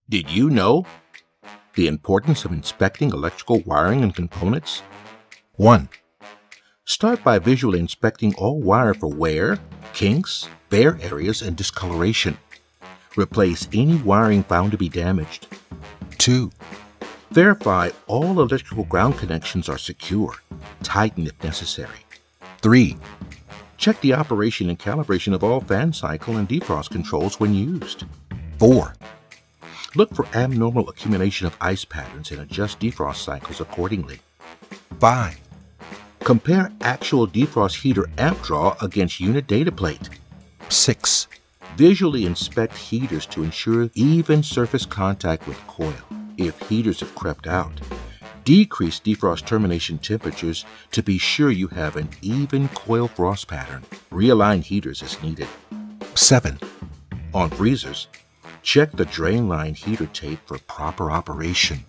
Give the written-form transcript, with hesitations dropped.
Did you know the importance of inspecting electrical wiring and components? 1. Start by visually inspecting all wire for wear, kinks, bare areas, and discoloration. Replace any wiring found to be damaged. 2. Verify all electrical ground connections are secure. Tighten if necessary. 3. Check the operation and calibration of all fan cycle and defrost controls when used. 4. Look for abnormal accumulation of ice patterns and adjust defrost cycles accordingly. 5. Compare actual defrost heater amp draw against unit data plate. 6. Visually inspect heaters to ensure even surface contact with coil. If heaters have crept out, decrease defrost termination temperatures to be sure you have an even coil frost pattern. Realign heaters as needed. 7. On freezers, check the drain line heater tape for proper operation.